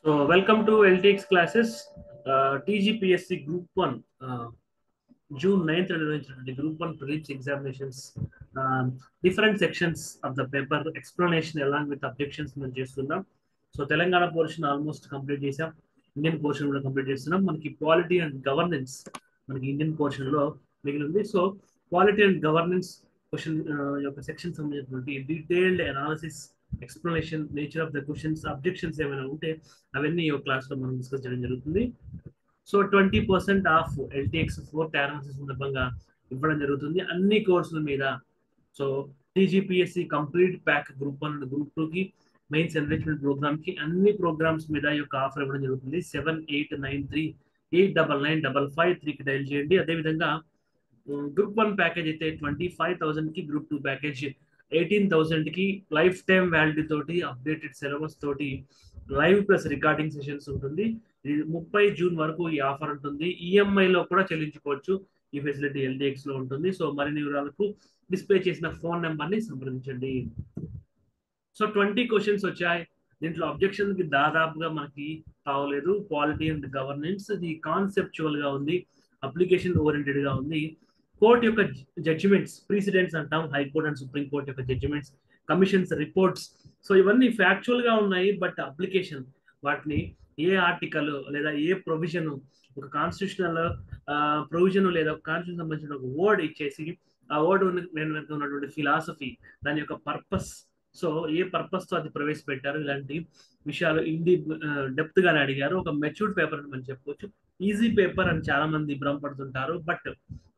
So welcome to LTX classes, TGPSC Group 1, June 9th and Group 1 prelims examinations, different sections of the paper explanation along with objections మనం చేస్తున్నాం. So Telangana portion almost complete చేసాం, Indian portion కూడా complete చేస్తున్నాం. మనకి polity and governance మనకి Indian portion లో మిగిలింది. So polity and governance question యొక్క సెక్షన్ సంబంధించినటువంటి detailed analysis, explanation, nature of the questions, objections ఏమైనా ఉంటే అవన్నీ ఈ క్లాస్ లో మనం డిస్కస్ చేయడం జరుగుతుంది. So 20% of LTX 4th anniversary సందర్భంగా ఇవ్వడం జరుగుతుంది అన్ని కోర్సుల మీద. So TGPSC complete pack group 1 and group 2 కి మెయిన్స్ ఎన్రిచ్మెంట్ ప్రోగ్రామ్ కి అన్ని ప్రోగ్రామ్స్ మీద ఈ యొక్క ఆఫర్ ఇవ్వడం జరుగుతుంది. 7893899553 కి డైల్ చేయండి. అదేవిధంగా గ్రూప్ 1 ప్యాకేజ్ అయితే 25,000 కి, గ్రూప్ 2 ప్యాకేజ్ 18,000 కి లైఫ్ టైం వ్యాలిడీ తోటి, అప్డేటెడ్ సిలబస్ తోటి, లైవ్ ప్లస్ రికార్డింగ్ సెషన్స్ ఉంటుంది. 30 జూన్ వరకు ఈ ఆఫర్ ఉంటుంది. ఈఎంఐ లో కూడా చెల్లించుకోవచ్చు. ఈ ఫెసిలిటీ ఎల్టీఎక్స్ లో ఉంటుంది. సో మరిన్ని వివరాలకు డిస్ప్లే చేసిన ఫోన్ నెంబర్ ని సంప్రదించండి. సో 20 క్వశ్చన్స్ వచ్చాయి. దీంట్లో అబ్జెక్షన్ కి దాదాపుగా మనకి తావలేదు. పాలిటీ అండ్ గవర్నెన్స్ ఇది కాన్సెప్చువల్ గా ఉంది, అప్లికేషన్ ఓరియంటెడ్ గా ఉంది. కోర్టు యొక్క జడ్జిమెంట్స్, ప్రీసిడెంట్స్ అంటాం, హైకోర్టు అండ్ సుప్రీం కోర్టు యొక్క జడ్జిమెంట్స్, కమిషన్స్ రిపోర్ట్స్, సో ఇవన్నీ ఫ్యాక్చువల్ గా ఉన్నాయి. బట్ అప్లికేషన్ వాటిని ఏ ఆర్టికల్ లేదా ఏ ప్రొవిజన్, ఒక కాన్స్టిట్యూషనల్ ప్రొవిజన్ లేదా ఒక కాన్స్టిట్యూషన్ సంబంధించిన ఒక వర్డ్ ఇచ్చేసి ఆ వర్డ్ వెనుక ఉన్నటువంటి ఫిలాసఫీ, దాని యొక్క పర్పస్, సో ఏ పర్పస్ తో అది ప్రవేశపెట్టారు, ఇలాంటి విషయాలు డెప్త్ గానే అడిగారు. ఒక మెచ్యూర్డ్ పేపర్ అని మనం చెప్పుకోవచ్చు. ఈజీ పేపర్ అని చాలా మంది భ్రమపడుతుంటారు. బట్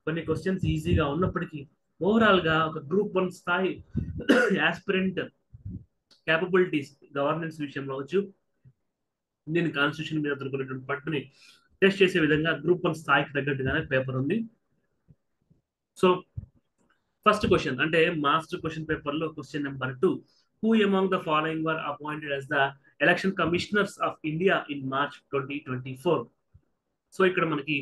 కొన్ని క్వశ్చన్స్ ఈజీగా ఉన్నప్పటికీ ఓవరాల్ గా ఒక గ్రూప్ 1 స్థాయి యాస్పిరెంట్ క్యాపబిలిటీస్ గవర్నెన్స్ విషయంలో వచ్చు, ఇండియన్ కాన్స్టిట్యూషన్ మీద దొరుకునేటువంటి పట్టుని టెస్ట్ చేసే విధంగా గ్రూప్ 1 స్థాయికి తగ్గట్టుగానే పేపర్ ఉంది. సో ఫస్ట్ క్వశ్చన్ అంటే మాస్టర్ క్వశ్చన్ పేపర్ లో question number 2, who among the following were appointed as the election commissioners of India in March 2024. So ఇక్కడ మనకి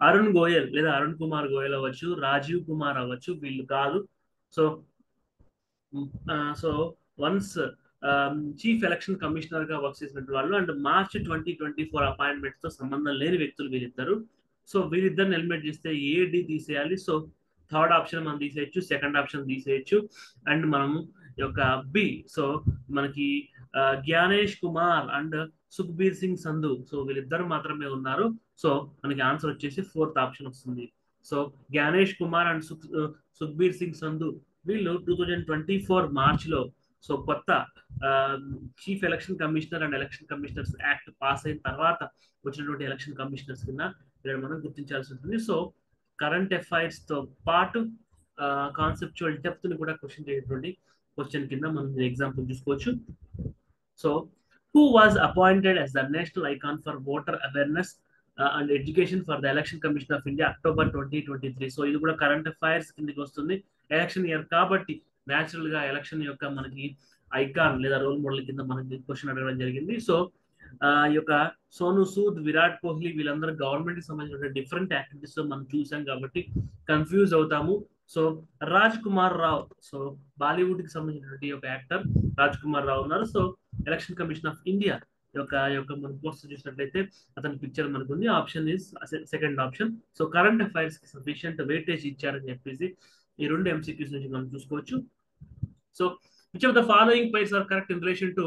అరుణ్ గోయల్ లేదా అరుణ్ కుమార్ గోయల్ అవ్వచ్చు, రాజీవ్ కుమార్ అవ్వచ్చు, వీళ్ళు కాదు. So once chief election commissioner గా వర్క్ చేసినటువంటి వాళ్ళు అండ్ మార్చ్ 2024 అపాయింట్మెంట్స్ తో సంబంధం లేని వ్యక్తులు వీళ్ళిద్దరు. సో వీళ్ళిద్దరిని ఎలిమినేట్ చేస్తే ఏడి తీసేయాలి. సో థర్డ్ ఆప్షన్ మనం తీసేయచ్చు, సెకండ్ ఆప్షన్ తీసేయచ్చు, అండ్ మనము యొక్క బి, సో మనకి జ్ఞానేష్ కుమార్ అండ్ సుఖ్బీర్ సింగ్ సంధు, సో వీళ్ళిద్దరు మాత్రమే ఉన్నారు. సో మనకి ఆన్సర్ వచ్చేసి 4th ఆప్షన్ వస్తుంది. సో జ్ఞానేష్ కుమార్ అండ్ సుఖ్బీర్ సింగ్ సంధు వీళ్ళు 2024 మార్చ్ లో సో కొత్త chief election commissioner and election commissioners act pass అయిన తర్వాత వచ్చినటువంటి ఎలక్షన్ కమిషనర్స్ కింద మనం గుర్తించాల్సి ఉంటుంది. సో కరెంట్ అఫైర్స్ తో పాటు కాన్సెప్చువల్ డెప్త్ ని కూడా క్వశ్చన్ చేసేటువంటి క్వశ్చన్ కింద మనం ఎగ్జాంపుల్ చూసుకోవచ్చు. So who was appointed as the national icon for voter awareness and education for the election commission of India October 2023. So ఇది కూడా కరెంట్ అఫైర్స్ కిందకి వస్తుంది. ఎలక్షన్ ఇయర్ కాబట్టి న్యాచురల్ గా ఎలక్షన్ యొక్క మనకి ఐకాన్ లేదా రోల్ మోడల్ కింద మనకి క్వశ్చన్ అడగడం జరిగింది. సో ఈ యొక్క సోను సూద్, విరాట్ కోహ్లీ వీళ్ళందరూ గవర్నమెంట్ కి సంబంధించిన డిఫరెంట్ యాక్టివిటీస్ లో మనం చూసాం కాబట్టి కన్ఫ్యూజ్ అవుతాము. సో రాజ్ కుమార్ రావు, సో బాలీవుడ్ కి సంబంధించినటువంటి ఒక యాక్టర్ రాజ్ కుమార్ రావు ఉన్నారు. So election commission of India యొక్క మనం పోస్టర్ చూసినట్లయితే అతని పిక్చర్ మనకు ఉంది. Option is second option. So current affairs కి సఫిషియంట్ వెయిటేజ్ ఇచ్చారని చెప్పేసి ఈ రెండు ఎంసీక్యూస్ నుంచి మనం చూసుకోవచ్చు. So which of the following points are correct in relation to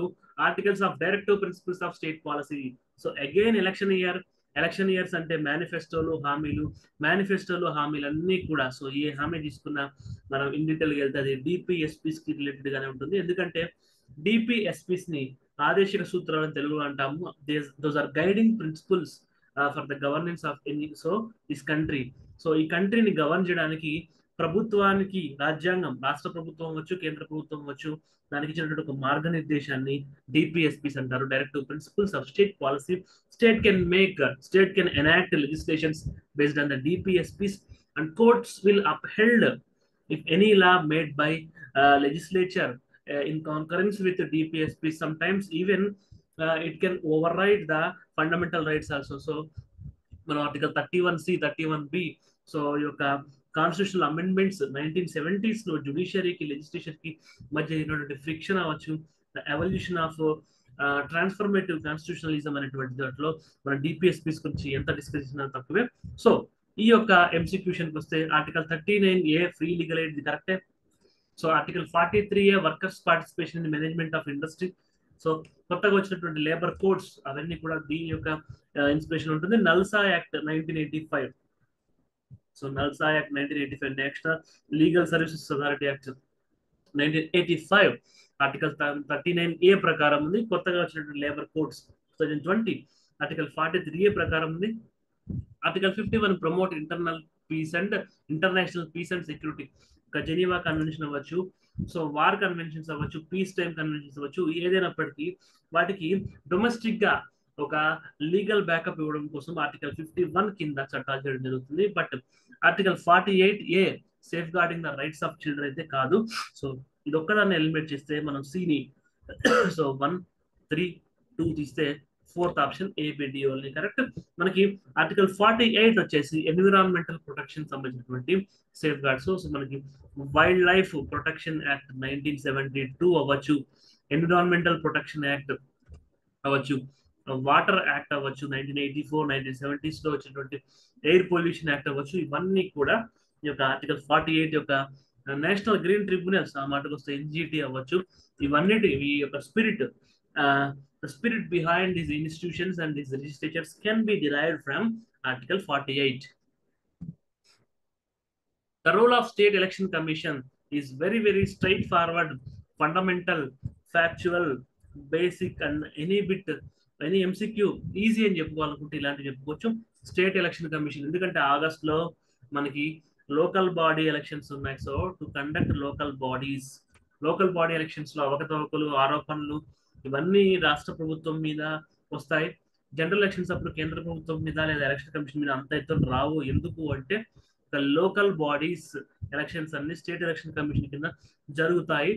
articles of directive principles of state policy? So again election years అంటే మేనిఫెస్టోలు హామీలు అన్ని కూడా. సో ఏ హామీ తీసుకున్నా మనం ఇన్ డీటెయిల్ గా వెళ్తే అది డిపిఎస్పీస్ కి రిలేటెడ్ గానే ఉంటుంది. ఎందుకంటే డిపిఎస్పీస్ ని ఆదేశిక సూత్రాలు తెలుగులో అంటాము. Those are guiding principles for the governance of any this country. So ఈ కంట్రీని గవర్న్ చేయడానికి ప్రభుత్వానికి రాజ్యాంగం, రాష్ట్ర ప్రభుత్వం అవ్వచ్చు, కేంద్ర ప్రభుత్వం అవ్వచ్చు, దానికి ఇచ్చినటువంటి ఒక మార్గనిర్దేశాన్ని డిపిఎస్పీస్ అంటారు, directive principles of state policy. State can enact legislations based on the DPSPs and courts will upheld if any law made by legislature in concurrence with the DPSP. Sometimes even it can override the fundamental rights also. So మన article 31C 31B, so ఈ యొక్క constitutional amendments 1970s లో జుడిషియరీకి legislation కి మధ్య అయినటువంటి friction అవ్వచ్చు, the evolution of transformative constitutionalism అనేటువంటి దాంట్లో మన డిపిఎస్పీస్ గురించి ఎంత డిస్కస్ చేసినా తక్కువే. సో ఈ యొక్క ఎంసిక్యూషన్కి వస్తే article 39A free legal aid కరెక్టే. So article 43A workers participation in management of industry. So కొత్తగా వచ్చినటువంటి లేబర్ కోడ్స్ అవన్నీ కూడా దీని యొక్క ఇన్స్పిరేషన్ ఉంటుంది. NALSA act 1985. So NALSA act 1985. Next legal services authority act 1985 article 39A ప్రకారం ఉంది. కొత్తగా వచ్చినటువంటి లేబర్ కోడ్స్ 2020 ఆర్టికల్ 43A ప్రకారం ఉంది. Article 51 promote internal peace and international peace and security. ఒక జెనీవా కన్వెన్షన్ అవ్వచ్చు, సో వార్ కన్వెన్షన్స్ అవ్వచ్చు, పీస్ టైం కన్వెన్షన్స్ అవ్వచ్చు, ఏదైనప్పటికీ వాటికి డొమెస్టిక్ గా ఒక లీగల్ బ్యాకప్ ఇవ్వడం కోసం ఆర్టికల్ 51 కింద చట్టాలు చేయడం జరుగుతుంది. But article 48A safe guarding the rights of children అయితే కాదు. సో ఇది ఒక్కదాన్ని ఎలిమినేట్ చేస్తే మనం సిని సో 1, 3, 2 తీస్తే fourth option ABD only correct. మనకి ఆర్టికల్ 48 వచ్చేసి ఎన్విరాన్మెంటల్ ప్రొటెక్షన్ సంబంధించినటువంటి సేఫ్ గార్డ్స్. సో మనకి వైల్డ్ లైఫ్ ప్రొటెక్షన్ యాక్ట్ 1972 అవ్వచ్చు, ఎన్విరాన్మెంటల్ ప్రొటెక్షన్ యాక్ట్ అవ్వచ్చు, వాటర్ యాక్ట్ అవ్వచ్చు, 1984, 1970s లో వచ్చినటువంటి ఎయిర్ పొల్యూషన్ యాక్ట్ అవ్వచ్చు. ఇవన్నీ కూడా ఈ యొక్క ఆర్టికల్ 48 యొక్క నేషనల్ గ్రీన్ ట్రిబ్యునల్స్ ఆ మాటకు వస్తే ఎన్జిటి అవ్వచ్చు. ఇవన్నిటి ఈ యొక్క spirit the spirit behind these institutions and these legislatures can be derived from Article 48. The role of State Election Commission is very, very straightforward, fundamental, factual, basic, and any bit, any MCQ easy అని చెప్పుకోవాలనుకుంటే ఇలాంటివి చెప్పుకోవచ్చు. State election commission ఎందుకంటే August లో మనకి local body elections ఉన్నాయి. So to conduct local body elections లో అవకతవకలు, ఆరోపణలు ఇవన్నీ రాష్ట్ర ప్రభుత్వం మీద వస్తాయి. జనరల్ ఎలక్షన్స్ అప్పుడు కేంద్ర ప్రభుత్వం మీద లేదా ఎలక్షన్ కమిషన్ మీద అంత ఎత్తున రావు. ఎందుకు అంటే లోకల్ బాడీస్ ఎలక్షన్స్ అన్ని స్టేట్ ఎలక్షన్ కమిషన్ కింద జరుగుతాయి.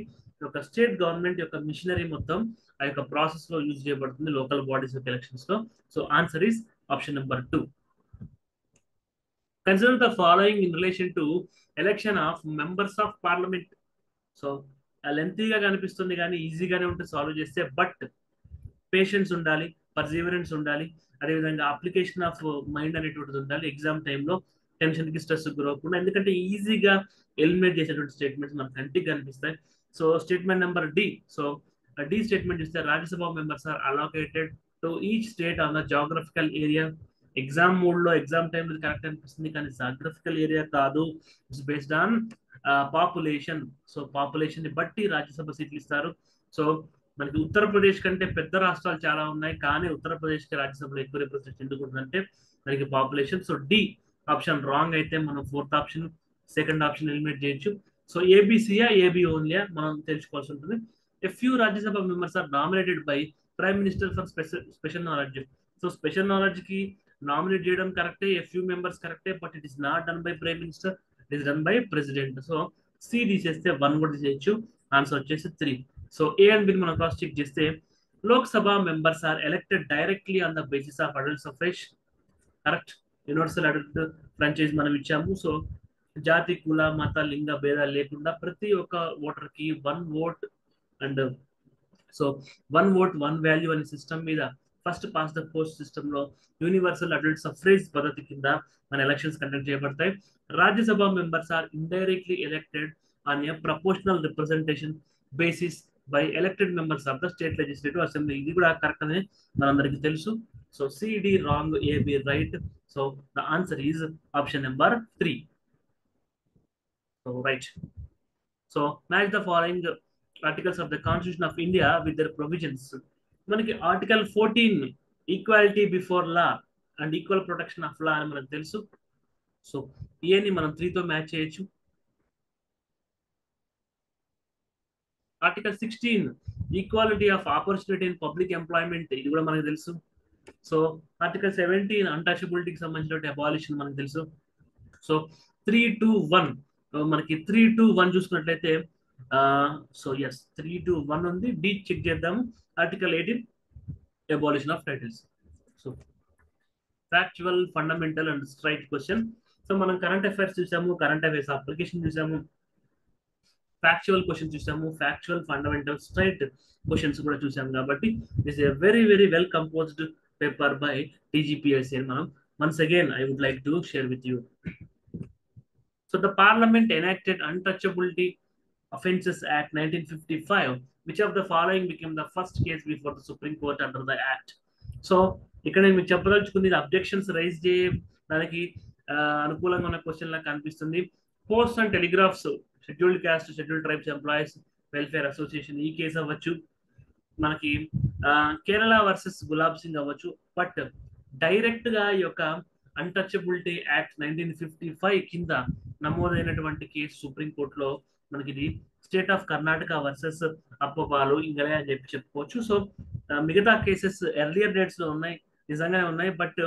ఒక స్టేట్ గవర్నమెంట్ యొక్క మిషనరీ మొత్తం ఆ యొక్క ప్రాసెస్ లో యూజ్ చేయబడుతుంది లోకల్ బాడీస్ యొక్క ఎలక్షన్స్ లో. So answer is option number 2. Consider the following in relation to election of members of parliament. So లెంతీగా కనిపిస్తుంది కానీ ఈజీగానే ఉంటుంది సాల్వ్ చేస్తే. బట్ పేషెన్స్ ఉండాలి, పర్సీవరెన్స్ ఉండాలి, అదేవిధంగా అప్లికేషన్ ఆఫ్ మైండ్ అనేటువంటిది ఉండాలి. ఎగ్జామ్ టైంలో టెన్షన్ కి స్ట్రెస్ గురవకుండా, ఎందుకంటే ఈజీగా ఎలిమినేట్ చేసేటువంటి స్టేట్మెంట్స్ మన కంటికి కనిపిస్తాయి. So statement number D. So D statement ఇస్తే Rajya Sabha members are allocated to each state on the geographical area. Exam mode లో ఎగ్జామ్ టైం కరెక్ట్ అనిపిస్తుంది కానీ జాగ్రఫికల్ ఏరియా కాదు, it's based on population. So population ని బట్టి రాజ్యసభ సీట్లు ఇస్తారు. సో మనకి ఉత్తరప్రదేశ్ కంటే పెద్ద రాష్ట్రాలు చాలా ఉన్నాయి కానీ ఉత్తరప్రదేశ్ కి రాజ్యసభలో ఎక్కువ రిప్రజెంట్ ఎందుకు ఉంటుందంటే మనకి population. So D option wrong అయితే మనం fourth option, second option eliminate చేయొచ్చు. సో ఏబిసియా ఏబి ఓన్లీయా మనం తెలుసుకోవాల్సి ఉంటుంది. A few Rajya Sabha members are nominated by prime minister for special knowledge. So special knowledge కి నామినేట్ చేయడం కరెక్టే, ఎ ఫ్యూ మెంబర్స్ కరెక్టే, but it is not done by prime minister, it is done by president. So C తీసేస్తే 1 కూడా తీసేయచ్చు. Answer వచ్చేసి 3. So A and B మనం cross check చేస్తే Lok Sabha members are elected directly on the basis of adult suffrage. Correct. Universal adult franchise మనం ఇచ్చాము. So జాతి, కుల, మత, లింగ భేదాలు లేకుండా ప్రతి ఒక్క ఓటర్ కి 1 vote and so 1 vote 1 value అనే సిస్టమ్ మీద first past the post system లో యూనివర్సల్ అడల్ట్ సఫ్రేజ్ పద్ధతి కింద మన ఎలక్షన్స్ కండక్ట్ చేయబడతాయి. Rajya Sabha members are indirectly elected on a proportional representation basis by elected members of the state legislative assembly. ఇది కూడా correct అని మనందరికీ తెలుసు. So CD wrong, AB right. So the answer is option number 3. So right. So match the following articles of the constitution of India with their provisions. మనకి article 14 equality before law and equal protection of law అని మనకు తెలుసు. So ఏని మనం 3తో match చేయొచ్చు. Article 16 equality of opportunity in public employment, ఇది కూడా మనకు తెలుసు. సో ఆర్టికల్ 17 అన్టచబిలిటీకి సంబంధించిన అబాలిషన్ మనకు తెలుసు. సో 3, 2, 1 మనకి 3, 2, 1 చూసుకున్నట్లయితే సో ఎస్ 3, 2, 1 ఉంది. డి చెక్ చేద్దాము. Article 18 abolition of titles. So factual, fundamental and straight question. So మనం కరెంట్ అఫైర్స్ చూసాము, కరెంట్ అఫైర్స్ అప్లికేషన్ చూసాము, ఫ్యాక్చువల్ క్వశ్చన్ చూసాము, ఫ్యాక్చువల్ ఫండమెంటల్ స్ట్రైట్ క్వశ్చన్స్ కూడా చూసాము. కాబట్టి this a very very well composed paper by TGPSC అని మనం once again I would like to share with you. So the Parliament enacted Untouchability Offences Act 1955. Which of the following became the first case before the Supreme Court under the Act? So ఇక్కడ నేను మీకు చెప్పదలుచుకుంది objections rise చేయడానికి అనుకూలంగా ఉన్న question లా కనిపిస్తుంది. Post and telegraphs scheduled caste scheduled tribes employees welfare association ఈ case అవ్వచ్చు, మనకి కేరళ వర్సెస్ గులాబ్ సింగ్ అవ్వచ్చు. బట్ డైరెక్ట్ గా ఈ యొక్క అన్టచబిలిటీ యాక్ట్ 1955 కింద నమోదైనటువంటి కేసు సుప్రీంకోర్టులో మనకి ఇది state of Karnataka versus Appa Balu Ingale అని చెప్పి చెప్పుకోవచ్చు. సో మిగతా కేసెస్ ఎర్లియర్ డేట్స్ లో ఉన్నాయి, నిజంగానే ఉన్నాయి. బట్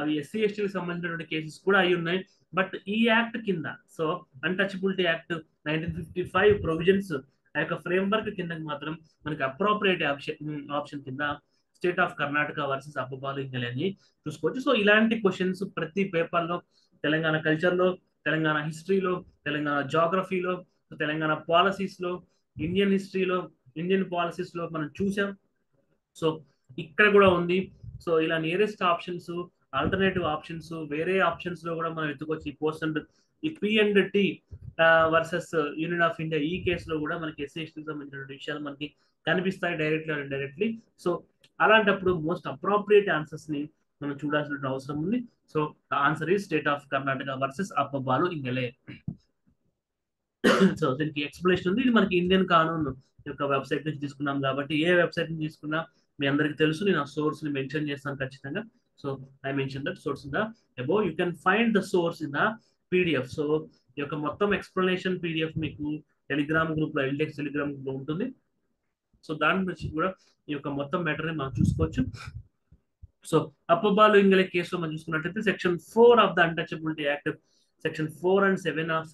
అవి ఎస్సీ ఎస్టీకి సంబంధించినటువంటి కేసెస్ కూడా అయి ఉన్నాయి. బట్ ఈ యాక్ట్ కింద, సో అన్టచబిలిటీ యాక్ట్ 1955 ప్రొవిజన్స్ ఆ యొక్క ఫ్రేమ్వర్క్ కింద మాత్రం మనకి అప్రోప్రియేట్ ఆప్షన్ కింద state of Karnataka versus Appa Balu Ingale అని చూసుకోవచ్చు. సో ఇలాంటి క్వశ్చన్స్ ప్రతి పేపర్లో, తెలంగాణ కల్చర్లో, తెలంగాణ హిస్టరీలో, తెలంగాణ జాగ్రఫీలో, తెలంగాణ పాలసీస్లో, ఇండియన్ హిస్టరీలో, ఇండియన్ పాలసీస్లో మనం చూసాం. సో ఇక్కడ కూడా ఉంది. సో ఇలా నియరెస్ట్ ఆప్షన్స్, ఆల్టర్నేటివ్ ఆప్షన్స్, వేరే ఆప్షన్స్ లో కూడా మనం ఎత్తుకొచ్చి పోస్ట్ అండ్ ఈ P&T versus union of India ఈ కేసులో కూడా మనకి ఎస్సీ ఎస్టీకి సంబంధించిన విషయాలు మనకి కనిపిస్తాయి డైరెక్ట్లీ అండ్ ఇండైరెక్ట్లీ. సో అలాంటప్పుడు మోస్ట్ అప్రోప్రియేట్ ఆన్సర్స్ ని మనం చూడాల్సిన అవసరం ఉంది. సో ఆన్సర్ ఈ state of Karnataka versus Appa Balu Ingale. So దీనికి ఎక్స్ప్లెనేషన్ ఉంది. ఇది మనకి ఇండియన్ కానూన్ యొక్క వెబ్సైట్ నుంచి తీసుకున్నాం కాబట్టి ఏ వెబ్సైట్ నుంచి తీసుకున్నా మీ అందరికి తెలుసు. నేను ఆ సోర్స్ ని మెన్షన్ చేస్తాను ఖచ్చితంగా. So I mention that source in the above. You can find the source in the PDF. So ఈ యొక్క మొత్తం ఎక్స్ప్లెనేషన్ పీడిఎఫ్ మీకు టెలిగ్రామ్ గ్రూప్ లో, ఎల్డెక్స్ టెలిగ్రామ్ గ్రూప్ లో ఉంటుంది. సో దాని నుంచి కూడా ఈ యొక్క మొత్తం మ్యాటర్ ని మనం చూసుకోవచ్చు. సో అప్పబాలు ఇంగలే కేసులో మనం చూసుకున్నట్లయితే section 4 of the untouchability act, section 4 and 7 of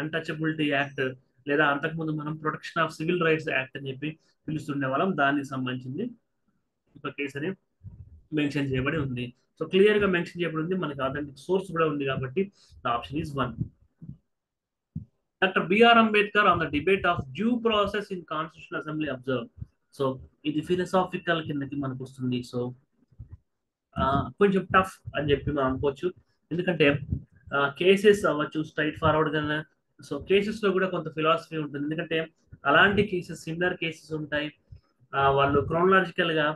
untouchability act, లేదా అంతకుముందు మనం protection of civil rights act అని చెప్పి పిలుస్తుండే వాళ్ళం, దానికి సంబంధించింది ఒక కేసు అని మెన్షన్ చేయబడి ఉంది. సో క్లియర్ గా మెన్షన్ చేయబడి ఉంది. మనకి అథెంటిక్ సోర్స్ కూడా ఉంది కాబట్టి the option is 1. Doctor BR Ambedkar on the debate of due process in constitutional assembly observe. So ఇది ఫిలసాఫికల్ కిందకి మనకు వస్తుంది. సో కొంచెం టఫ్ అని చెప్పి మనం అనుకోవచ్చు. ఎందుకంటే కేసెస్ అవ్వచ్చు స్ట్రైట్ ఫార్వర్డ్ గా. సో కేసెస్ లో కూడా కొంత ఫిలాసఫీ ఉంటుంది. ఎందుకంటే అలాంటి కేసెస్, సిమిలర్ కేసెస్ ఉంటాయి. వాళ్ళు క్రోనలాజికల్ గా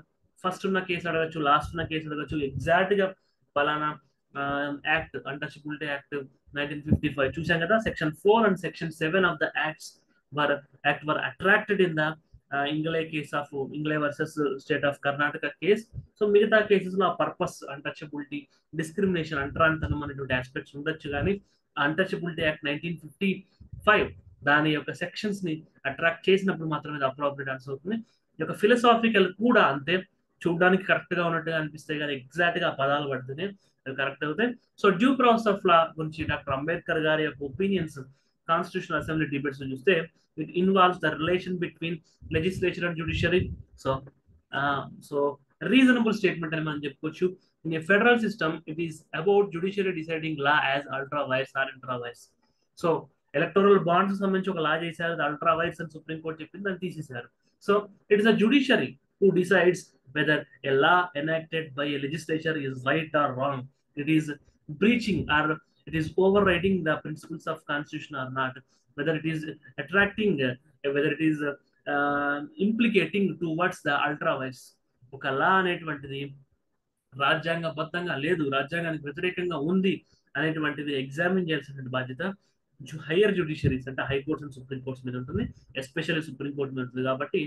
ఫస్ట్ ఉన్న కేసు అడగచ్చు, లాస్ట్ ఉన్న కేసు అడగచ్చు. ఎగ్జాక్ట్ గా పలానా యాక్ట్, అన్టచబిలిటీ యాక్ట్ 1955 చూసాం కదా. Section 4 and section 7 of the act were attracted in the Ingle case of Ingle versus state of Karnataka case. So మిగతా కేసెస్ లో ఆ పర్పస్, అన్టచబిలిటీ, డిస్క్రిమినేషన్, అంటరాంతనం అనేటువంటి ఆస్పెక్ట్స్ ఉండొచ్చు. కానీ అన్టచబిలిటీ యాక్ట్ 1955 దాని యొక్క సెక్షన్స్ ని అట్రాక్ట్ చేసినప్పుడు మాత్రమే అది అప్రోప్రియేట్ ఆన్సర్ అవుతుంది. ఈ యొక్క ఫిలసాఫికల్ కూడా అంతే, చూడడానికి కరెక్ట్ గా ఉన్నట్టుగా అనిపిస్తాయి కానీ ఎగ్జాక్ట్ గా పదాలు పడితేనే అవి కరెక్ట్ అవుతాయి. So due process of law గురించి డాక్టర్ అంబేద్కర్ గారి యొక్క ఒపీనియన్స్ కాన్స్టిట్యూషనల్ అసెంబ్లీ డిబేట్స్ చూస్తే, it involves the relation between legislature and judiciary. So reasonable statement అని మనం చెప్పుకోవచ్చు. In a federal system, it is about judiciary deciding law as ultra vires or intra vires. So electoral bonds సంబంధించి ఒక లా చేశారు, ultra wires అని supreme court చెప్పింది, దాన్ని తీసేశారు. So it is a judiciary who decides whether a law enacted by a legislature is right or wrong, it is breaching or it is overriding the principles of constitution or not, whether it is attracting, whether it is implicating towards the ultra vires. ఒక లా అనేటువంటిది రాజ్యాంగబద్ధంగా లేదు, రాజ్యాంగానికి వ్యతిరేకంగా ఉంది అనేటువంటిది examine చేయాల్సిన బాధ్యత హైయర్ జ్యుడిషియరీస్ అంటే హైకోర్ట్స్ అండ్ సుప్రీం కోర్ట్స్ మీద ఉంటుంది, ఎస్పెషల్లీ సుప్రీం కోర్ట్ మీద ఉంటుంది. కాబట్టి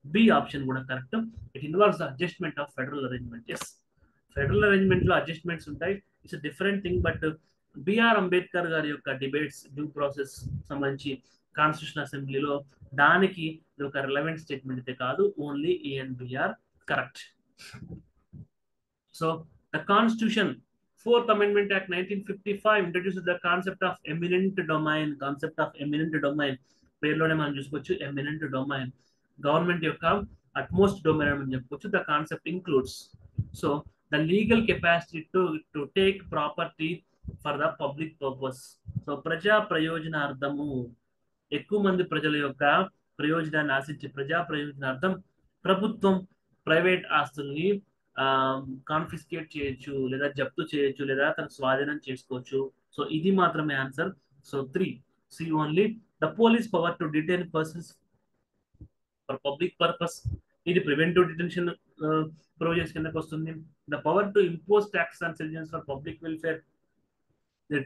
బి ఆప్షన్ కూడా correct. It involves the adjustment of federal arrangement. Yes, federal arrangement లో అడ్జస్ట్మెంట్స్ ఉంటాయి, it's different thing. But BR Ambedkar గారి యొక్క డిబేట్స్, డ్యూ ప్రాసెస్ సంబంధించి కాన్స్టిట్యూషన్ అసెంబ్లీలో, దానికి ఇది ఒక రిలవెంట్ స్టేట్మెంట్ అయితే కాదు. Only A and B are correct. So the constitution Fourth Amendment Act 1955 introduces the concept of eminent domain. Concept of eminent domain పేరులోనే మనం చూసుకోవచ్చు. eminent domain గవర్నమెంట్ యొక్క అట్మోస్ట్ డొమైన్ అని చెప్పుకోవచ్చు. The concept includes so the legal capacity to take property for the public purpose. So ప్రజా ప్రయోజనార్థము ఎక్కువ మంది ప్రజల యొక్క ప్రయోజనాన్ని ఆశించే ప్రజా ప్రయోజనార్థం ప్రభుత్వం ప్రైవేట్ ఆస్తుల్ని కాన్ఫిస్కేట్ చేయొచ్చు, లేదా జప్తు చేయొచ్చు, లేదా తన స్వాధీనం చేసుకోవచ్చు. సో ఇది మాత్రమే answer. So 3 C only. The police power to detain persons for public purpose, ఇది ప్రివెంటివ్ డిటెన్షన్ ప్రొవిజన్స్ కిందకి వస్తుంది. The power to impose tax and citizens for public welfare,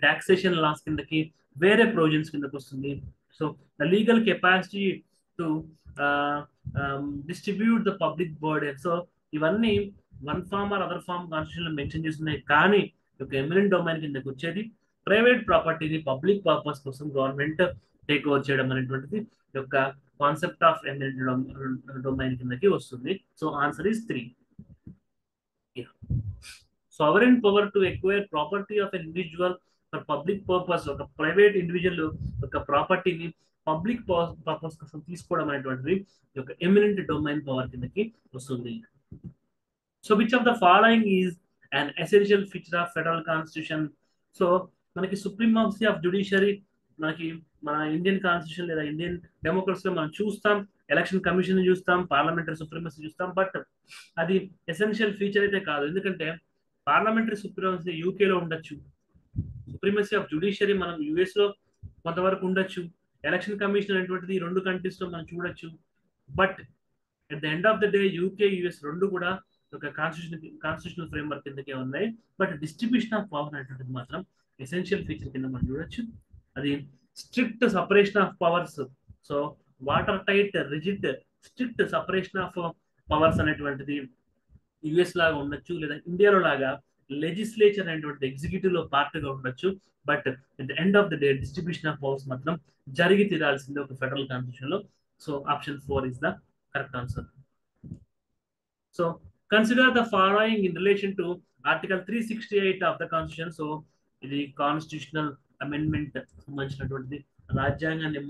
taxation laws కిందకి వేరే ప్రొవిజన్స్ కిందకి వస్తుంది. So the legal capacity to distribute the public burden. So ఇవన్నీ one form or other form constitution mention చేస్తున్నాయి, కానీ ఒక ఎమినెంట్ డొమైన్ కిందకి వచ్చేది ప్రైవేట్ ప్రాపర్టీని పబ్లిక్ పర్పస్ కోసం గవర్నమెంట్ టేక్ ఓవర్ చేయడం అనేటువంటిది యొక్క కాన్సెప్ట్ ఆఫ్ ఎమినెంట్ డొమైన్ కిందకి వస్తుంది. So answer is 3. Sovereign power to acquire property of an individual for public purpose, ఒక ప్రైవేట్ ఇండివిజువల్ ఒక ప్రాపర్టీని పబ్లిక్ పర్పస్ కోసం తీసుకోవడం అనేటువంటిది ఒక ఎమినెంట్ డొమైన్ పవర్ కిందకి వస్తుంది. So which of the following is an essential feature of federal constitution? So మనకి సుప్రీమాసీ ఆఫ్ జ్యుడిషియరీ మనకి మన ఇండియన్ కాన్స్టిట్యూషన్ లేదా ఇండియన్ డెమోక్రసీ లో మనం చూస్తాం, ఎలక్షన్ కమిషన్ చూస్తాం, పార్లమెంటరీ సుప్రీమసీ చూస్తాం, బట్ అది ఎసెన్షియల్ ఫీచర్ అయితే కాదు. ఎందుకంటే పార్లమెంటరీ సుప్రీమసీ యూకేలో ఉండొచ్చు, సుప్రీమసీ ఆఫ్ జ్యుడిషియరీ మనం యుఎస్ లో కొంతవరకు ఉండొచ్చు, ఎలక్షన్ కమిషన్ అనేటువంటిది ఈ 2 కంట్రీస్ లో మనం చూడొచ్చు. But at the end of the day UK US 2 కూడా ఒక కాన్స్టిట్యూషనల్ ఫ్రేమ్వర్క్ కిందకే ఉన్నాయి. బట్ డిస్ట్రిబ్యూషన్ ఆఫ్ పవర్ అనేటువంటిది మాత్రం ఎసెన్షియల్ ఫీచర్ కింద మనం చూడొచ్చు. అది strict separation of powers. So water tight rigid strict separation of powers అనేటువంటిది యుఎస్ లాగా ఉండొచ్చు, లేదా ఇండియాలో లాగా లెజిస్లేచర్ అనేటువంటి ఎగ్జిక్యూటివ్ లో పార్ట్ గా ఉండొచ్చు. But at the end of the day distribution of powers మాత్రం జరిగి తీరాల్సిందే ఒక ఫెడరల్ కాన్స్టిట్యూషన్ లో. So option 4 is the correct answer. So consider the following in relation to article 368 of the constitution. So ఇది constitutional amendment సంబంధించినటువంటిది. రాజ్యాంగాన్ని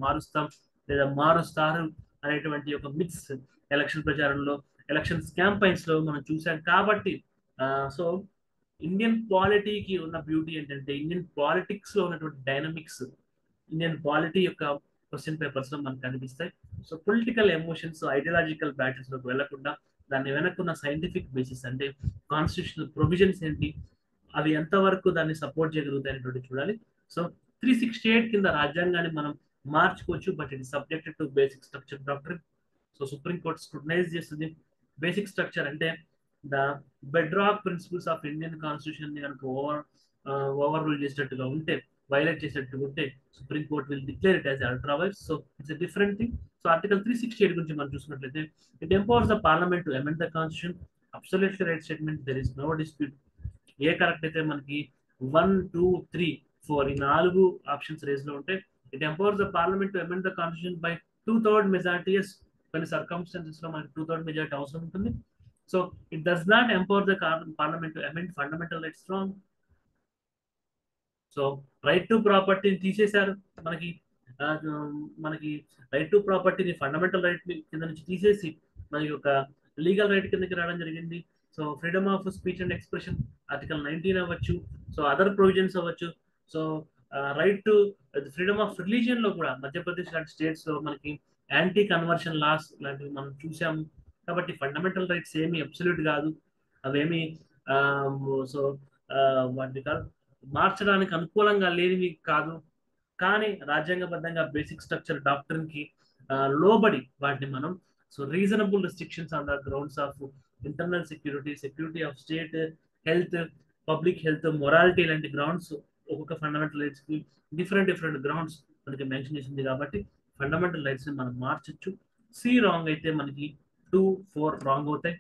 మారుస్తాం లేదా మారుస్తారు అనేటువంటి ఒక మిక్స్ ఎలక్షన్ ప్రచారంలో, ఎలక్షన్స్ క్యాంపైన్స్ లో మనం చూసాం. కాబట్టి సో ఇండియన్ పాలిటీకి ఉన్న బ్యూటీ ఏంటంటే, ఇండియన్ పాలిటిక్స్ లో ఉన్నటువంటి డైనమిక్స్ ఇండియన్ పాలిటీ యొక్క క్వశ్చన్ పేపర్స్ లో మనకు కనిపిస్తాయి. So political emotions, ideological battles లోకి వెళ్లకుండా దాన్ని వెనక్కున్న సైంటిఫిక్ బేసిస్ అంటే కాన్స్టిట్యూషనల్ ప్రొవిజన్స్ ఏంటి, అవి ఎంతవరకు దాన్ని సపోర్ట్ చేయగలుగుతాయి అనేటువంటి చూడాలి. సో 368 కింద రాజ్యాంగాన్ని మనం మార్చుకోవచ్చు, బట్ ఇది subjected to basic structure doctrine. So supreme court scrutinize చేస్తుంది. బేసిక్ స్ట్రక్చర్ అంటే the bedrock principles of Indian constitution ని కనుక ఓవర్ రూల్ చేసినట్టుగా ఉంటే, వైలేట్ చేసినట్టుగా ఉంటే, supreme court will declare it as ultra vires. So it's a different thing. So article 368 గురించి మనం చూసినట్లయితే, it empowers the parliament to amend the constitution. Absolutely right statement, there is no dispute. A correct అయితే మనకి 1, 2, 3, 4 ఈ 4 options race లో ఉంటే, it empowers the parliament to amend the constitution by 2/3 majority. కొన్ని circumstances లో మనకి 2/3 మెజారిటీ అవసరం ఉంటుంది. So it does not empower the parliament to amend fundamental rights. Wrong. So right to ప్రాపర్టీని తీసేశారు. మనకి మనకి రైట్ టు ప్రాపర్టీని ఫండమెంటల్ రైట్ కింద నుంచి తీసేసి మనకి ఒక లీగల్ రైట్ కిందకి రావడం జరిగింది. So freedom of speech and expression article 19 అవ్వచ్చు, సో అదర్ ప్రొవిజన్స్ అవ్వచ్చు. So right to freedom of religion లో కూడా మధ్యప్రదేశ్ లాంటి స్టేట్స్ లో మనకి యాంటీ కన్వర్షన్ లాస్ లాంటివి మనం చూసాము. కాబట్టి ఫండమెంటల్ రైట్స్ ఏమి అబ్సల్యూట్ కాదు, అవేమి సో వాటి కాదు మార్చడానికి అనుకూలంగా లేనివి కాదు. కానీ రాజ్యాంగబద్ధంగా బేసిక్ స్ట్రక్చర్ డాక్టరీన్ కి లోబడి వాటిని మనం so reasonable restrictions on the grounds of internal security, security of state, health, public health, morality లాంటి గ్రౌండ్స్ ఒక్కొక్క ఫండమెంటల్ రైట్స్ కి డిఫరెంట్ గ్రౌండ్స్ మనకి మెన్షన్ చేసింది. కాబట్టి ఫండమెంటల్ రైట్స్ ని మనం మార్చొచ్చు. సి రాంగ్ అయితే మనకి 2, 4 రాంగ్ అవుతాయి.